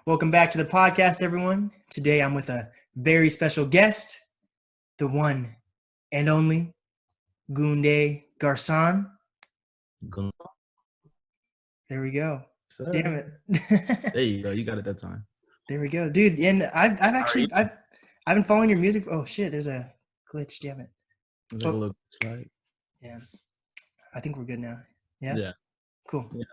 Welcome back to the podcast, everyone. Today I'm with a very special guest, the one and only Goon Des Garcons. Goon. There we go. Sir. Damn it. There you go. You got it that time. There we go, dude. And I've How are you? been following your music. Oh shit, there's a glitch. Damn it. It's like a little slide. Yeah, I think we're good now. Yeah. Yeah. Cool. Yeah.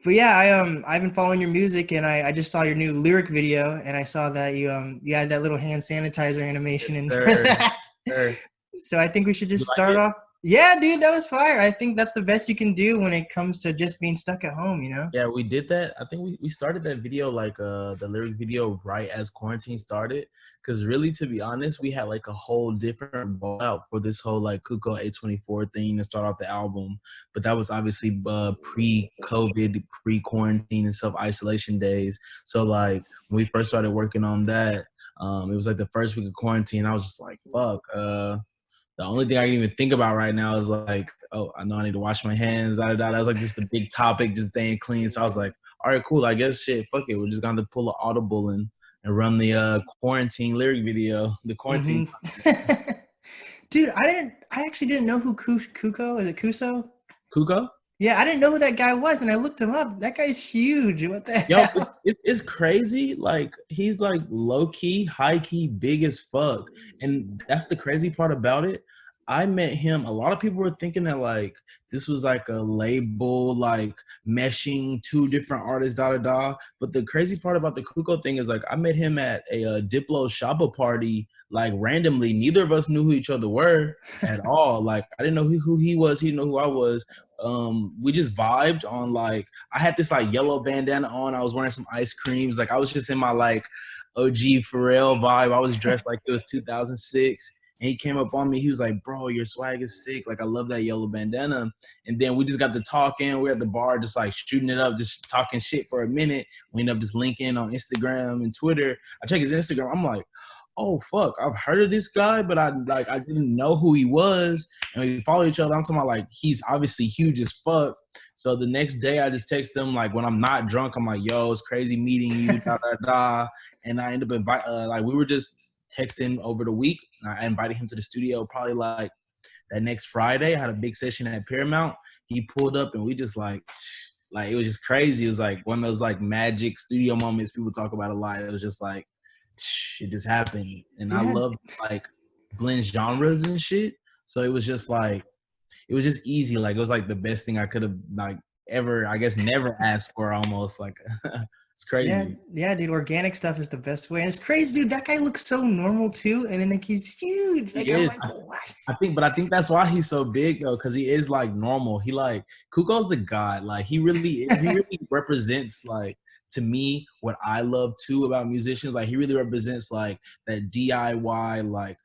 But yeah, I've been following your music, and I just saw your new lyric video, and I saw that you had that little hand sanitizer animation Yes, in sir. for that. Sir. So I think we should just You like start it? off. Yeah, dude, that was fire. I think that's the best you can do when it comes to just being stuck at home, you know? Yeah, we did that. I think we started that video like the lyric video right as quarantine started. Cause really, to be honest, we had like a whole different rollout for this whole like Kuko A24 thing to start off the album. But that was obviously pre-COVID, pre-quarantine and self-isolation days. So like when we first started working on that, it was like the first week of quarantine. I was just like, fuck. The only thing I can even think about right now is like, oh, I know I need to wash my hands. Da, da, da. That was like just a big topic, just staying clean. So I was like, all right, cool. I guess shit, fuck it. We're just gonna pull an audible and run the quarantine lyric video. The quarantine. Mm-hmm. Dude, I actually didn't know who Kuko, is it Kuso? Kuko? Yeah, I didn't know who that guy was, and I looked him up. That guy's huge. What the Yo, hell? it's crazy. Like he's like low key, high key, big as fuck. And that's the crazy part about it. I met him. A lot of people were thinking that like this was like a label, like meshing two different artists, da da da. But the crazy part about the Kuko thing is like I met him at a Diplo Shaba party, like randomly. Neither of us knew who each other were at all. Like I didn't know who he was. He didn't know who I was. We just vibed on like I had this like yellow bandana on. I was wearing some ice creams. Like I was just in my like OG Pharrell vibe. I was dressed like it was 2006. And he came up on me. He was like, bro, your swag is sick. Like, I love that yellow bandana. And then we just got to talking. We're at the bar just like shooting it up, just talking shit for a minute. We ended up just linking on Instagram and Twitter. I check his Instagram. I'm like, oh, fuck. I've heard of this guy, but I didn't know who he was. And we follow each other. I'm talking about like, he's obviously huge as fuck. So the next day I just text him like when I'm not drunk, I'm like, yo, it's crazy meeting you, da, da, da. And I ended up like we were just texting over the week. I invited him to the studio probably like that next Friday. I had a big session at Paramount. He pulled up and we just like it was just crazy. It was like one of those like magic studio moments people talk about a lot. It was just like it just happened. And I Yeah. love like blend genres and shit. So it was just like it was just easy. Like it was like the best thing I could have like ever, I guess, never asked for almost. Like it's crazy. Yeah, dude. Organic stuff is the best way, and it's crazy, dude. That guy looks so normal too, and then like he's huge. He Like I'm is. like, what? I think that's why he's so big though, because he is like normal. He like Kuko's the god. Like he really represents like to me what I love too about musicians. Like he really represents like that DIY, like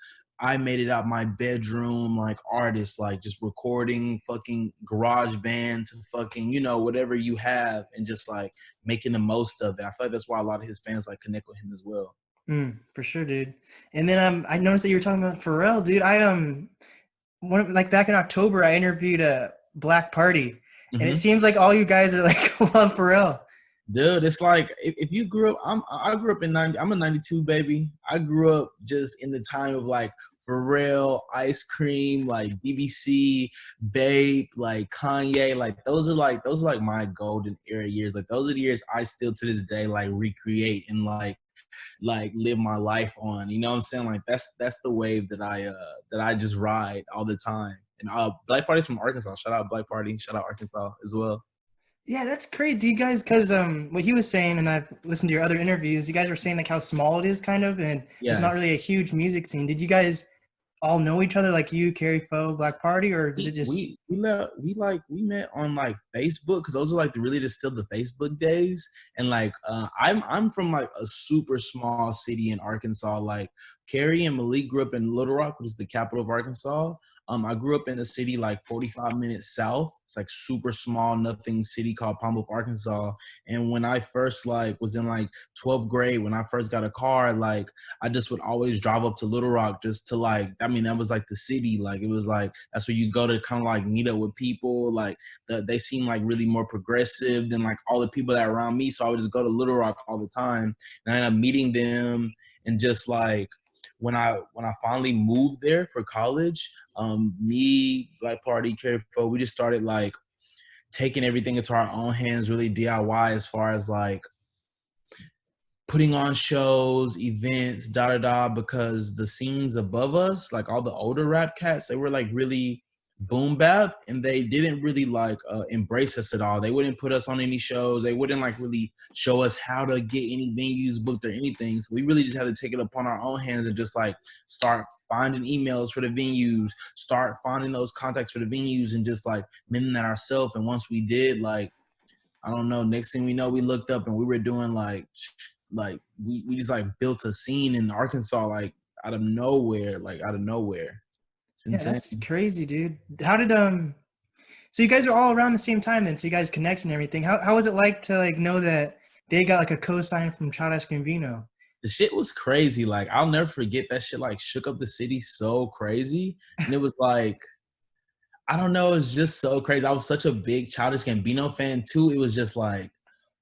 I made it out my bedroom, like artist, like just recording fucking garage band to fucking, whatever you have and just like making the most of it. I feel like that's why a lot of his fans like connect with him as well. For sure, dude. And then I noticed that you were talking about Pharrell, dude. Like back in October, I interviewed a Black Party, and it seems like all you guys are like love Pharrell. Dude, it's like if you grew up, I grew up in 90. I'm a 92 baby. I grew up just in the time of like Pharrell, Ice Cream, like BBC, Bape, like Kanye. Like those are like my golden era years. Like those are the years I still to this day like recreate and like live my life on. You know what I'm saying? Like that's the wave that I just ride all the time. And Black Party's from Arkansas. Shout out Black Party. Shout out Arkansas as well. Yeah, that's crazy. Do you guys, because what he was saying, and I've listened to your other interviews, you guys were saying like how small it is kind of, and there's not Yeah. really a huge music scene. Did you guys all know each other, like you, Carrie Foe, Black Party, or did it just? We met on like Facebook because those are like still the Facebook days. And like I'm from like a super small city in Arkansas. Like Carrie and Malik grew up in Little Rock, which is the capital of Arkansas. I grew up in a city like 45 minutes south. It's like super small, nothing city called Palm Beach, Arkansas. And when I first like was in like 12th grade, when I first got a car, like I just would always drive up to Little Rock just to like, I mean, that was like the city. Like it was like, that's where you go to kind of like meet up with people. Like they seem like really more progressive than like all the people that are around me. So I would just go to Little Rock all the time. And I ended up meeting them and just like, when I finally moved there for college, me, Black Party, Careful, we just started like taking everything into our own hands, really DIY as far as like putting on shows, events, because the scenes above us, like all the older rap cats, they were like really boom bap, and they didn't really like embrace us at all. They wouldn't put us on any shows. They wouldn't like really show us how to get any venues booked or anything. So we really just had to take it upon our own hands and just like start finding emails for the venues, start finding those contacts for the venues, and just like mending that ourselves. And once we did, like, I don't know, next thing we know, we looked up and we were doing like we just like built a scene in Arkansas, like out of nowhere, It's Yeah, insane. that's crazy, dude. How did so you guys are all around the same time then, so you guys connect and everything. How was it like to like know that they got like a co-sign from Childish Gambino? The shit was crazy. Like I'll never forget that shit. Like shook up the city so crazy, and it was like, I don't know, it's just so crazy. I was such a big Childish Gambino fan too. It was just like,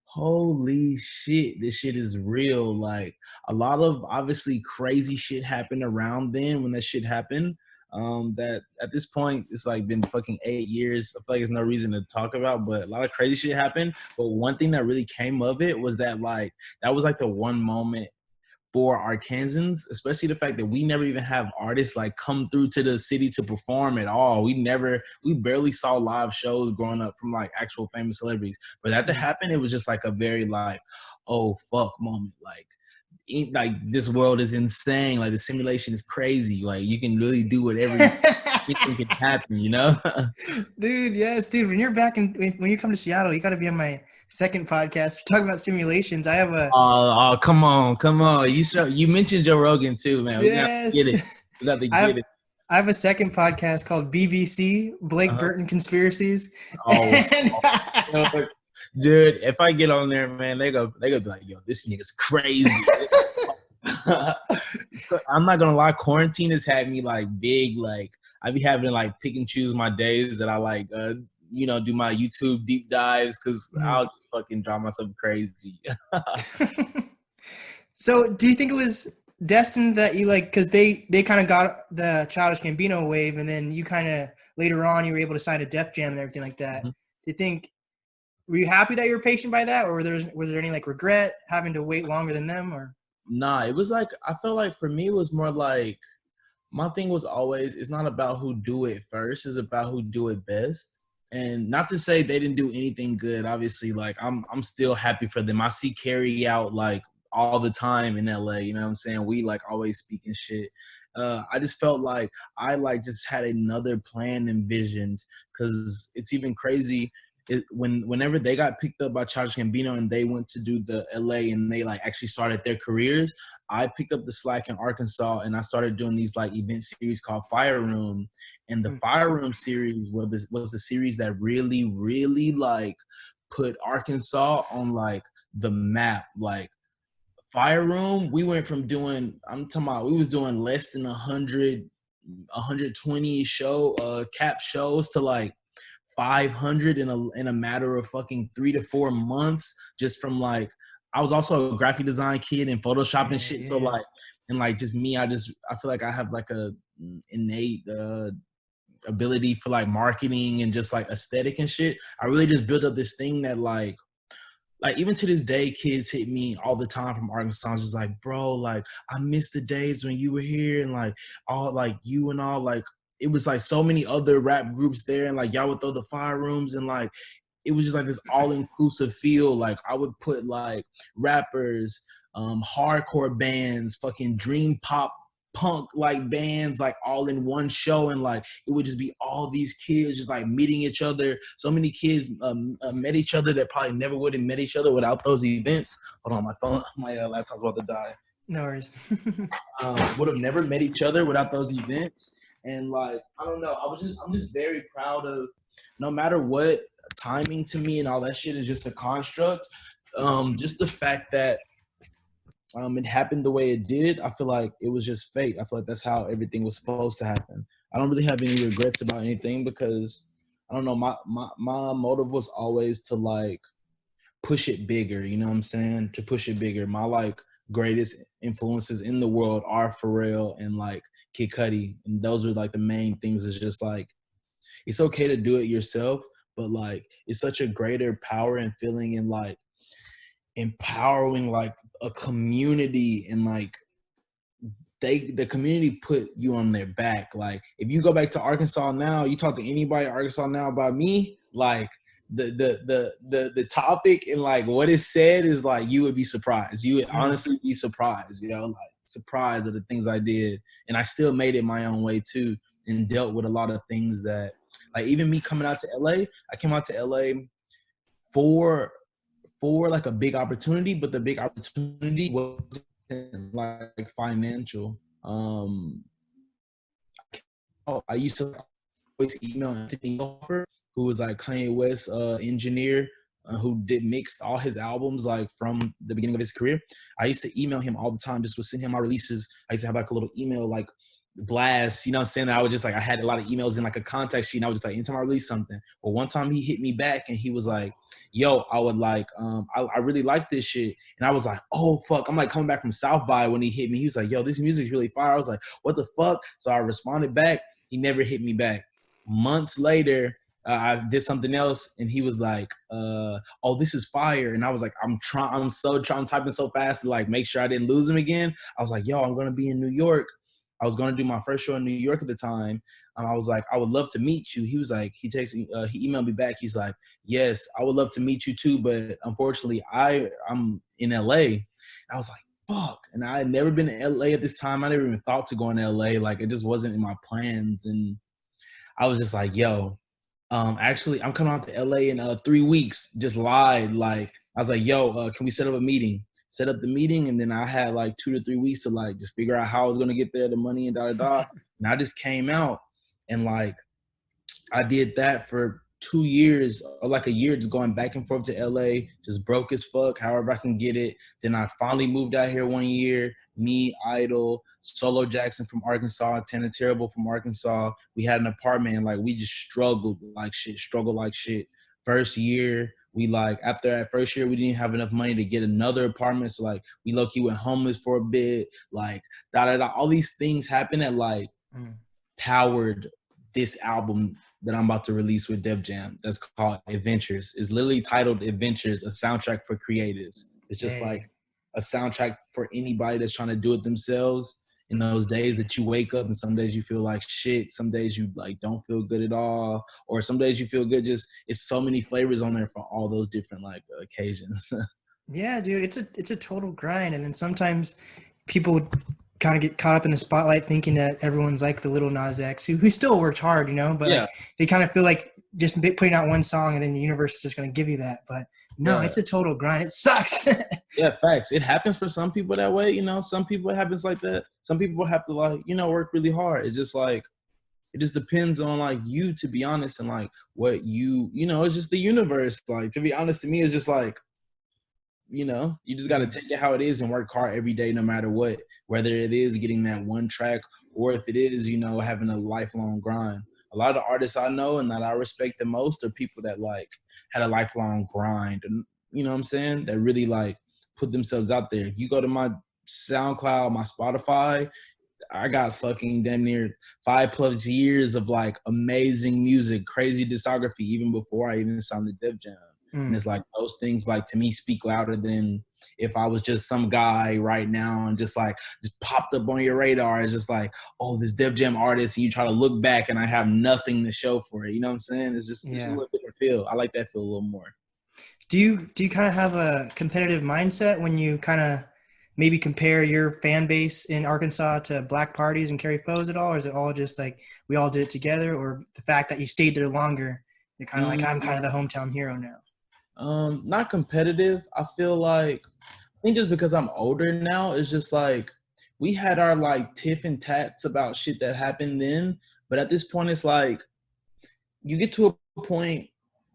holy shit, this shit is real. Like a lot of obviously crazy shit happened around then when that shit happened. That at this point it's like been fucking 8 years. I feel like there's no reason to talk about, but a lot of crazy shit happened. But one thing that really came of it was that like that was like the one moment for Arkansans, especially the fact that we never even have artists like come through to the city to perform at all. We barely saw live shows growing up from like actual famous celebrities. For that to happen, it was just like a very like, oh fuck moment. Like this world is insane. Like the simulation is crazy. Like you can really do whatever anything can happen, you know? Dude, yes, dude. When you're back when you come to Seattle, you got to be on my second podcast. We're talking about simulations. I have a Oh, come on. You mentioned Joe Rogan too, man. We gotta get yes. it. We got to I get have it. I have a second podcast called BBC Blake Uh-huh. Burton Conspiracies. Oh, And dude, if I get on there, man, they go be like, yo, this nigga's crazy. I'm not gonna lie, quarantine has had me like big, like I be having to like pick and choose my days that I like do my YouTube deep dives because I'll just fucking drive myself crazy. So, do you think it was destined that you like because they kind of got the Childish Gambino wave, and then you kind of later on you were able to sign a Def Jam and everything like that? Mhm. Do you think were you happy that you were patient by that, or was there any like regret having to wait longer than them, or? Nah, it was like I felt like for me it was more like my thing was always it's not about who do it first, it's about who do it best. And not to say they didn't do anything good. Obviously, like I'm still happy for them. I see Carrie out like all the time in LA. You know what I'm saying? We like always speaking shit. I just felt like I like just had another plan envisioned because it's even crazy. Whenever they got picked up by Childish Gambino and they went to do the LA and they like actually started their careers, I picked up the slack in Arkansas and I started doing these like event series called Fire Room. And the Fire Room series was the series that really, really like put Arkansas on like the map. Like Fire Room, we went from doing, I'm talking about, we was doing less than 120 cap shows to like 500 in a matter of fucking 3 to 4 months, just from like I was also a graphic design kid and Photoshop and shit. Yeah. So like and like just me, I feel like I have like a innate ability for like marketing and just like aesthetic and shit. I really just built up this thing that like even to this day, kids hit me all the time from Arkansas. Just like, bro, like I miss the days when you were here and like all like you and all like it was like so many other rap groups there and like y'all would throw the fire rooms and like it was just like this all-inclusive feel. Like I would put like rappers, hardcore bands, fucking dream pop punk like bands like all in one show, and like it would just be all these kids just like meeting each other. So many kids met each other that probably never would have met each other without those events. Hold on, my laptop's about to die. No worries. Would have never met each other without those events. And like, I don't know, I'm just very proud of, no matter what, timing to me and all that shit is just a construct. Just the fact that it happened the way it did, I feel like it was just fate. I feel like that's how everything was supposed to happen. I don't really have any regrets about anything because I don't know, my motive was always to like push it bigger, you know what I'm saying? To push it bigger. My like greatest influences in the world are Pharrell and like Kid Cudi. And those are like the main things. Is just like it's okay to do it yourself, but like it's such a greater power and feeling in like empowering like a community, and like the community put you on their back. Like if you go back to Arkansas now, you talk to anybody in Arkansas now about me, like the topic and like what is said is like you would be surprised. You would honestly be surprised, you know, like surprised at the things I did. And I still made it my own way too, and dealt with a lot of things that like even me coming out to LA, I came out to LA for like a big opportunity, but the big opportunity wasn't like financial. I used to always email Anthony Offer, who was like Kanye West's engineer, who did mixed all his albums like from the beginning of his career. I used to email him all the time, just to send him my releases. I used to have like a little email like blast, you know what I'm saying? I would just like, I had a lot of emails in like a contact sheet, and I was just like, anytime I release something. But one time he hit me back and he was like, yo, I would like, I really like this shit. And I was like, oh fuck, I'm like coming back from South by when he hit me. He was like, yo, this music's really fire. I was like, what the fuck? So I responded back. He never hit me back. Months later, I did something else, and he was like, "Oh, this is fire!" And I was like, "I'm typing so fast to like make sure I didn't lose him again." I was like, "Yo, I'm gonna be in New York. I was gonna do my first show in New York at the time." I was like, "I would love to meet you." He was like, he emailed me back. He's like, "Yes, I would love to meet you too, but unfortunately, I'm in LA." And I was like, "Fuck!" And I had never been to LA at this time. I never even thought to go in LA. Like it just wasn't in my plans, and I was just like, yo, actually, I'm coming out to LA in 3 weeks. Just lied. Like, I was like, yo, can we set up a meeting? Set up the meeting, and then I had like 2 to 3 weeks to like just figure out how I was gonna get there, the money and da. And I just came out, and like I did that for 2 years or like a year, just going back and forth to LA, just broke as fuck, however I can get it. Then I finally moved out here 1 year. Me, Idol, Solo Jackson from Arkansas, Tana Terrible from Arkansas. We had an apartment, and like we just struggled like shit. First year, we like after that first year, we didn't have enough money to get another apartment. So like we low-key went homeless for a bit. Like all these things happened that like powered this album that I'm about to release with Def Jam. That's called Adventures. It's literally titled Adventures, a soundtrack for creatives. It's just like a soundtrack for anybody that's trying to do it themselves in those days that you wake up and some days you feel like shit. Some days you like don't feel good at all. Or some days you feel good. Just it's so many flavors on there for all those different like occasions. Yeah, dude, it's a total grind. And then sometimes people kind of get caught up in the spotlight thinking that everyone's like the little Nas X who still worked hard, you know, but Yeah. like, they kind of feel like just putting out one song and then the universe is just going to give you that. But no, it's a total grind. It sucks. Yeah, facts. It happens for some people that way, you know. Some people it happens like that. Some people have to like, you know, work really hard. It's just like it just depends on like you, to be honest, and like what you know, it's just the universe. Like to be honest, to me, it's just like, you know, you just got to take it how it is and work hard every day, no matter what, whether it is getting that one track or if it is, you know, having a lifelong grind. A lot of the artists I know and that I respect the most are people that like had a lifelong grind, and you know what I'm saying, that really like put themselves out there. If you go to my SoundCloud, my Spotify, I got fucking damn near 5+ years of like amazing music, crazy discography, even before I even signed the Def Jam. And it's like those things like to me speak louder than if I was just some guy right now and just popped up on your radar. It's just like, oh, this Def Jam artist, and you try to look back and I have nothing to show for it. You know what I'm saying? It's just a little different feel. I like that feel a little more. Do you kind of have a competitive mindset when you kind of maybe compare your fan base in Arkansas to Black Parties and Carry Foes at all? Or is it all just like we all did it together, or the fact that you stayed there longer, you're kind of like, I'm kind of the hometown hero now? Not competitive. I feel like, I think just because I'm older now, it's just like we had our like tiff and tats about shit that happened then, but at this point, it's like you get to a point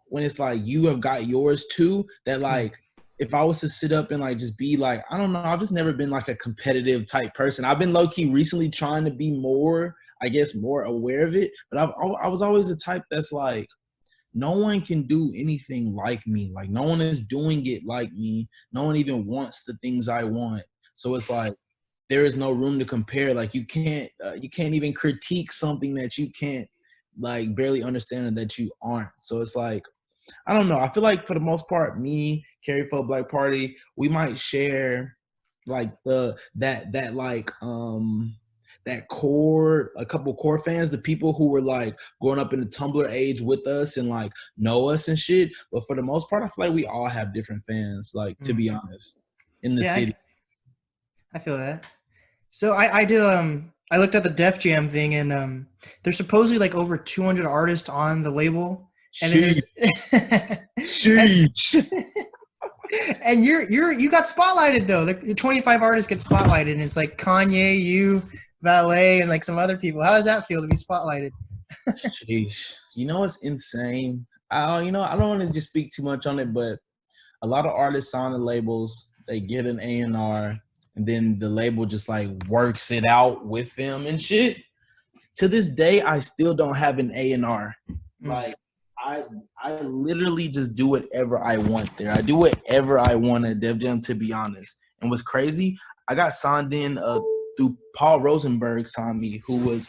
when it's like you have got yours too. That like, if I was to sit up and like just be like, I don't know, I've just never been like a competitive type person. I've been low key recently trying to be more, I guess, more aware of it. But I was always the type that's like, no one can do anything like me. Like no one is doing it like me. No one even wants the things I want. So it's like there is no room to compare. Like you can't even critique something that you can't like barely understand and that you aren't. So it's like I don't know. I feel like for the most part, me, Carrie Folk Black Party, we might share like that core, a couple core fans, the people who were like growing up in the Tumblr age with us and like know us and shit. But for the most part, I feel like we all have different fans, like to be honest, in the Yeah, city. I feel that. So I did I looked at the Def Jam thing, and there's supposedly like over 200 artists on the label, and then Sheesh. there's and, Sheesh. and you got spotlighted though. The 25 artists get spotlighted, and it's like Kanye, you, Valet, and like some other people. How does that feel to be spotlighted? Sheesh. You know what's insane? I don't want to just speak too much on it, but a lot of artists sign the labels, they get an A&R, and then the label just like works it out with them and shit. To this day, I still don't have an A&R. Like I I literally just do whatever I want there. I do whatever I want at Def Jam, to be honest. And what's crazy, I got signed in through Paul Rosenberg signed me, who was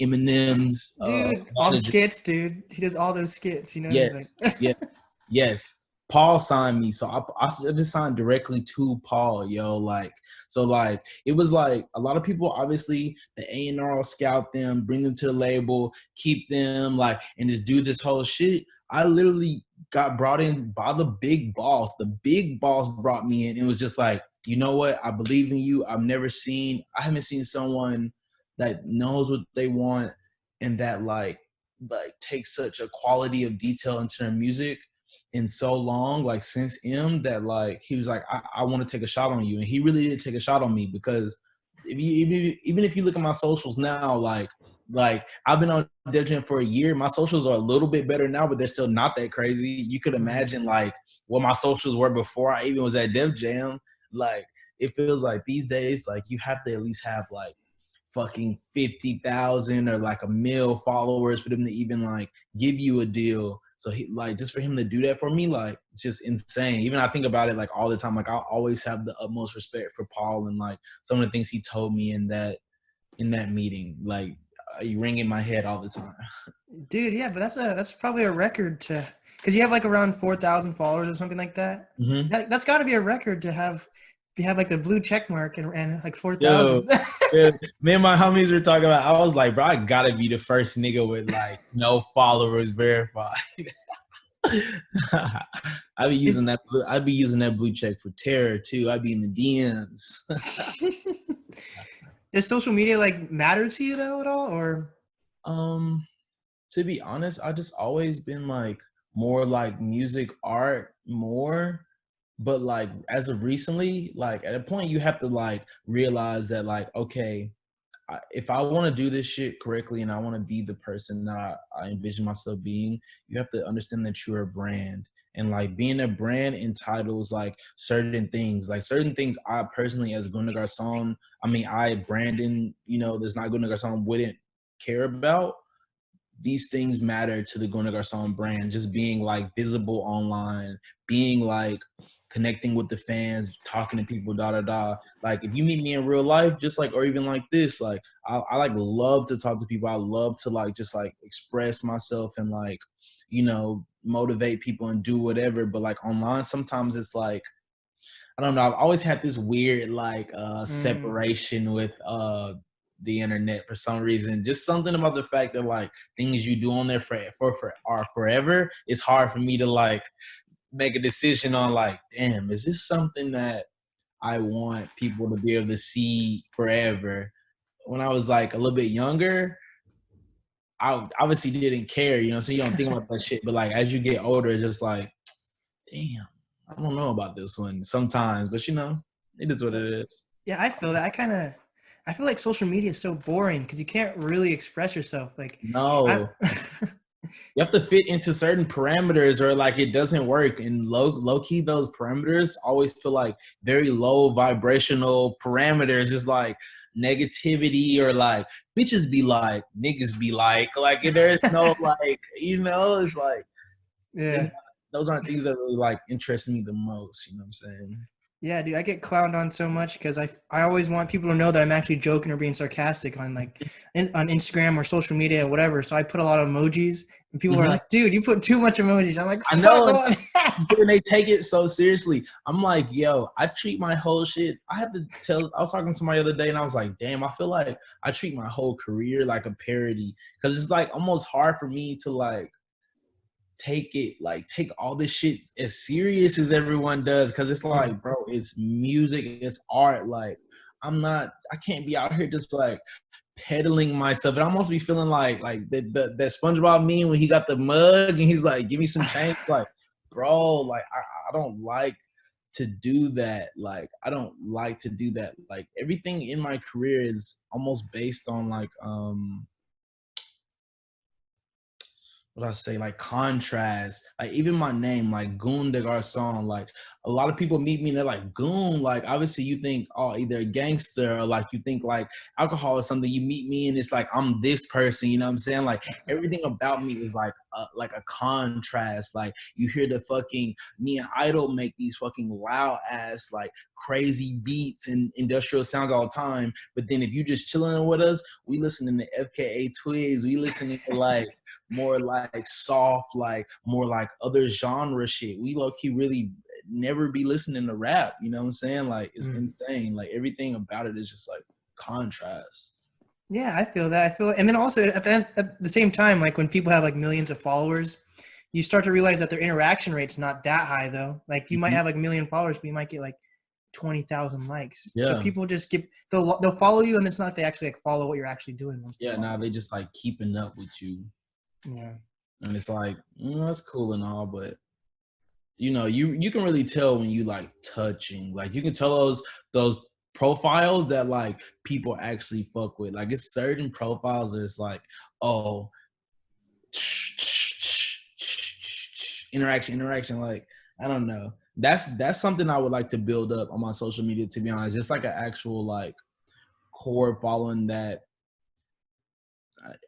Eminem's Dude, all the manager. skits, dude. He does all those skits, you know. Yes, He's like, yes, yes. Paul signed me, so I just signed directly to Paul, yo. Like, so like it was like a lot of people. Obviously, the A&R will scout them, bring them to the label, keep them like, and just do this whole shit. I literally got brought in by the big boss. The big boss brought me in. It was just like, you know what? I believe in you. I haven't seen someone that knows what they want and that like take such a quality of detail into their music in so long, like since M, that like he was like, I want to take a shot on you. And he really did take a shot on me, because even if you look at my socials now, like I've been on Def Jam for a year. My socials are a little bit better now, but they're still not that crazy. You could imagine like what my socials were before I even was at Def Jam. Like it feels like these days, like you have to at least have like fucking 50,000 or like a mil followers for them to even like give you a deal. So he like just for him to do that for me, like it's just insane. Even I think about it like all the time. Like I always have the utmost respect for Paul and like some of the things he told me in that meeting. Like you ring in my head all the time. dude, yeah, but that's probably a record to, because you have like around 4,000 followers or something like that. Mm-hmm. That's got to be a record to have. If you have like the blue check mark and like Yo, 4,000. yeah, me and my homies were talking about. I was like, bro, I gotta be the first nigga with like no followers verified. I be using Is that. I be using that blue check for terror too. I be in the DMs. does social media like matter to you though at all, or? um, to be honest, I just always been like more like music, art, more. But like as of recently, like at a point you have to like realize that like okay, if I want to do this shit correctly and I want to be the person that I envision myself being, you have to understand that you're a brand. And like being a brand entitles like certain things. Like certain things I personally as Goon Des Garcons, I mean I Brandon, there's not Goon Des Garcons wouldn't care about. These things matter to the Goon Des Garcons brand. Just being like visible online, being like connecting with the fans, talking to people, da da da. Like if you meet me in real life, just like or even like this, like I like love to talk to people. I love to like just like express myself and like motivate people and do whatever. But like online, sometimes it's like I don't know. I've always had this weird like separation with the internet for some reason. Just something about the fact that like things you do on there for are forever. It's hard for me to like make a decision on like, damn, is this something that I want people to be able to see forever? When I was like a little bit younger, I obviously didn't care, so you don't think about that shit. But like as you get older, it's just like, damn, I don't know about this one sometimes, but it is what it is. Yeah, I feel that. I kind of I feel like social media is so boring because you can't really express yourself. Like, I, No, you have to fit into certain parameters or like it doesn't work. And low key, those parameters always feel like very low vibrational parameters. It's like negativity or like bitches be like, niggas be like there's no like, it's like yeah. those aren't things that really like interest me the most. You know what I'm saying? Yeah, dude, I get clowned on so much because I always want people to know that I'm actually joking or being sarcastic on like on Instagram or social media or whatever. So I put a lot of emojis, and people are Mm-hmm. like, "Dude, you put too much emojis." I'm like, I "Fuck know, on." and they take it so seriously. I'm like, yo, I treat my whole shit. I have to tell. I was talking to somebody the other day, and I was like, damn, I feel like I treat my whole career like a parody because it's like almost hard for me to like take all this shit as serious as everyone does because it's like, bro, it's music, it's art. Like, I can't be out here just like peddling myself. It almost be feeling like that SpongeBob meme when he got the mug and he's like, give me some change. Like, bro, like I don't like to do that. Like, I don't like to do that. Like everything in my career is almost based on like what I say, like contrast. Like even my name, like Goon Des Garcons, like a lot of people meet me and they're like, Goon, like obviously you think, oh, either a gangster or like you think like alcohol or something. You meet me and it's like I'm this person, you know what I'm saying? Like everything about me is like a contrast. Like you hear the fucking me and Idol make these fucking loud ass like crazy beats and industrial sounds all the time. But then if you just chilling with us, we listening to FKA Twigs, we listening to like more like soft, like more like other genre shit. We low key really never be listening to rap. You know what I'm saying? Like it's insane. Like everything about it is just like contrast. Yeah, I feel that. I feel, and then also at the same time, like when people have like millions of followers, you start to realize that their interaction rate's not that high though. Like you might Mm-hmm. have like a million followers, but you might get like 20,000 likes. So Yeah. people just they'll follow you, and it's not they actually like follow what you're actually doing. Once Yeah. Now they just like keeping up with you, yeah. and it's like that's cool and all, but you can really tell when you like touching. Like you can tell those profiles that like people actually fuck with. Like it's certain profiles that it's like, oh, interaction. Like I don't know. That's something I would like to build up on my social media. To be honest, just like an actual like core following that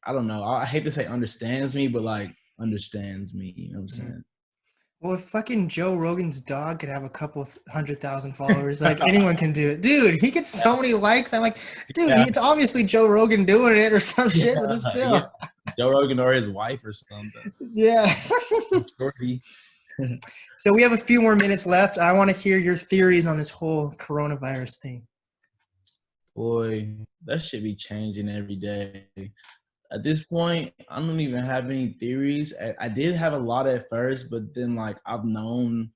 I don't know. I hate to say understands me, but like understands me. You know what I'm saying? Well, if fucking Joe Rogan's dog could have a couple 100,000 followers, like anyone can do it. Dude, he gets so many likes. I'm like, dude, Yeah, it's obviously Joe Rogan doing it or some yeah, shit, but it's yeah. still. Joe Rogan or his wife or something. Yeah. Shorty. So we have a few more minutes left. I want to hear your theories on this whole coronavirus thing. Boy, that should be changing every day. At this point, I don't even have any theories. I did have a lot at first, but then like I've known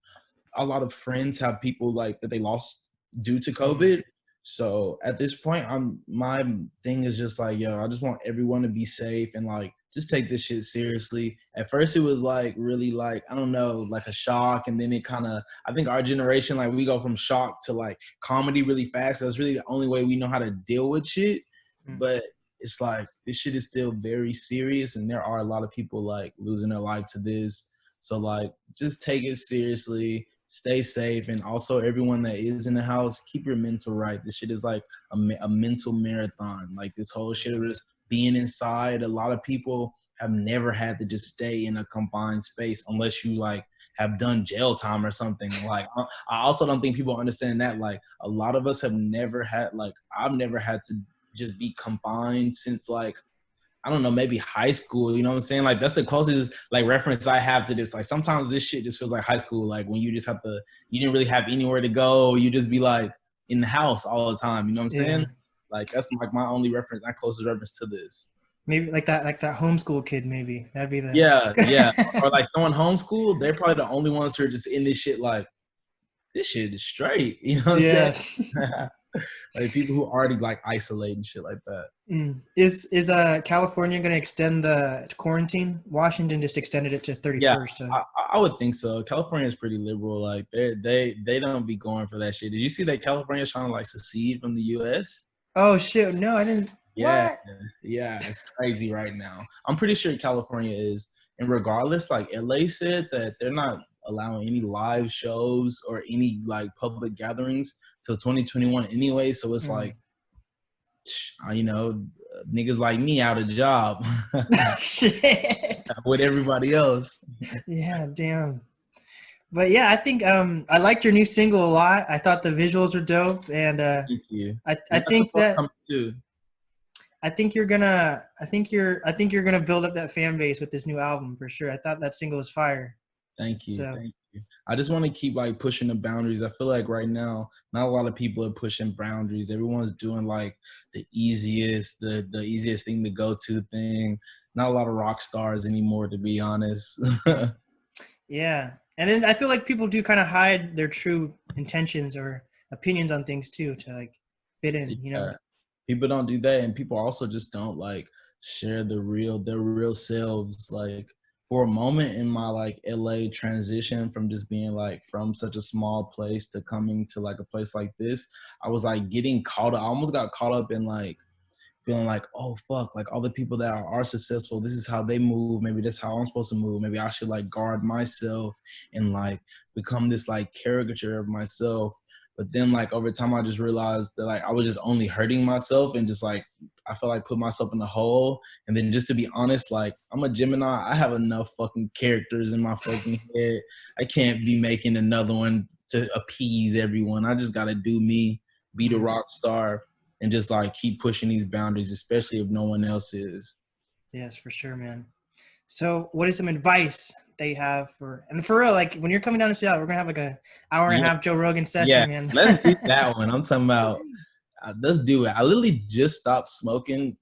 a lot of friends have people like that they lost due to COVID. So at this point, my thing is just like, yo, I just want everyone to be safe and like just take this shit seriously. At first, it was like really like I don't know, like a shock, and then it kind of I think our generation like we go from shock to like comedy really fast. That's really the only way we know how to deal with shit. But it's like this shit is still very serious, and there are a lot of people like losing their life to this. So like, just take it seriously, stay safe, and also everyone that is in the house, keep your mental right. This shit is like a mental marathon. Like this whole shit of just being inside. A lot of people have never had to just stay in a confined space unless you like have done jail time or something. Like I also don't think people understand that. Like a lot of us have never had like I've never had to just be confined since like I don't know, maybe high school, you know what I'm saying? Like that's the closest like reference I have to this. Like sometimes this shit just feels like high school, like when you just have to you didn't really have anywhere to go, you just be like in the house all the time, you know what I'm Yeah. saying? Like that's like my only reference, my closest reference to this. Maybe like that homeschool kid, maybe. That'd be the Yeah. Or like someone homeschooled, they're probably the only ones who are just in this shit like this shit is straight, you know what I'm saying? Yeah. Like people who already like isolate and shit like that. Is California gonna extend the quarantine? Washington just extended it to Yeah, 31st. I would think so. California is pretty liberal. Like they don't be going for that shit. Did you see that California is trying to like secede from the U.S.? Oh shit! No, I didn't. Yeah, What? yeah, it's crazy right now. I'm pretty sure California is. And regardless, like LA said that they're not allowing any live shows or any like public gatherings till 2021 anyway. So it's like, Mm. you know, niggas like me out of job Shit. with everybody else. Yeah, damn. But yeah, I think I liked your new single a lot. I thought the visuals were dope, and Thank you. I We got some think more that coming too. I think you're gonna build up that fan base with this new album for sure. I thought that single was fire. Thank you. So Thank you. I just want to keep like pushing the boundaries. I feel like right now, not a lot of people are pushing boundaries. Everyone's doing like the easiest thing to go to thing. Not a lot of rock stars anymore, to be honest. yeah, and then I feel like people do kind of hide their true intentions or opinions on things too to like fit in. You know. Yeah. People don't do that, and people also just don't like share their real selves. Like for a moment in my like LA transition from just being like from such a small place to coming to like a place like this, I was like getting caught up. I almost got caught up in like feeling like, oh fuck, like all the people that are successful, this is how they move. Maybe that's how I'm supposed to move. Maybe I should like guard myself and like become this like caricature of myself. But then like over time, I just realized that like I was just only hurting myself and just like I felt like put myself in a hole. And then just to be honest, like I'm a Gemini. I have enough fucking characters in my fucking head. I can't be making another one to appease everyone. I just gotta do me, be the Mm. rock star, and just like keep pushing these boundaries, especially if no one else is. Yes, for sure, man. So, what is some advice they have for and for real? Like when you're coming down to Seattle, we're gonna have like a hour and a Yeah, half Joe Rogan yeah. session, man. Let's do that one. I'm talking about. Let's do it. I literally just stopped smoking.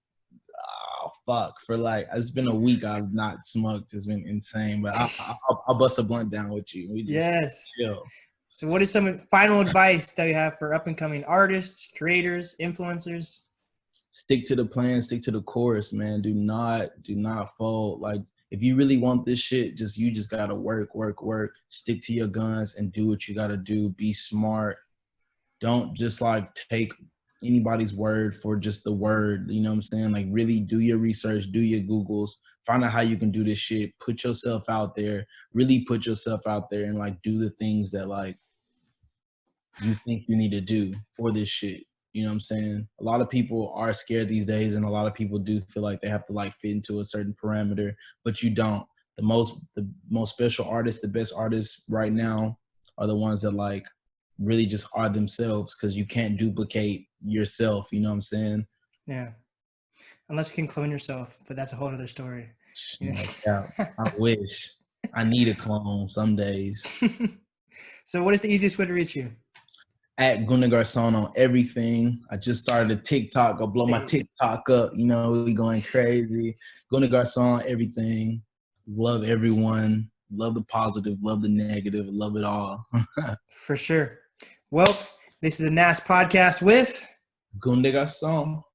Oh fuck! For like, it's been a week. I've not smoked. It's been insane. But I'll bust a blunt down with you. We just Yes. chill. So, what is some final advice that you have for up and coming artists, creators, influencers? Stick to the plan. Stick to the course, man. Do not fold. Like if you really want this shit, you just gotta work, work, work. Stick to your guns and do what you gotta do. Be smart. Don't just like take anybody's word for just the word. You know what I'm saying? Like really do your research, do your Googles, find out how you can do this shit, put yourself out there, really put yourself out there and like do the things that like you think you need to do for this shit. You know what I'm saying? A lot of people are scared these days and a lot of people do feel like they have to like fit into a certain parameter, but you don't. The most special artists, the best artists right now are the ones that like really just are themselves because you can't duplicate yourself, you know what I'm saying? Yeah, unless you can clone yourself, but that's a whole other story. You No doubt. know? I wish. I need a clone some days. So, what is the easiest way to reach you? At Goon Des Garcons on everything. I just started a TikTok. I'll blow my Hey, TikTok up. You know, we going crazy. Goon Des Garcons, everything. Love everyone. Love the positive. Love the negative. Love it all. for sure. Well, this is the Nast podcast with Goon Des Garcons.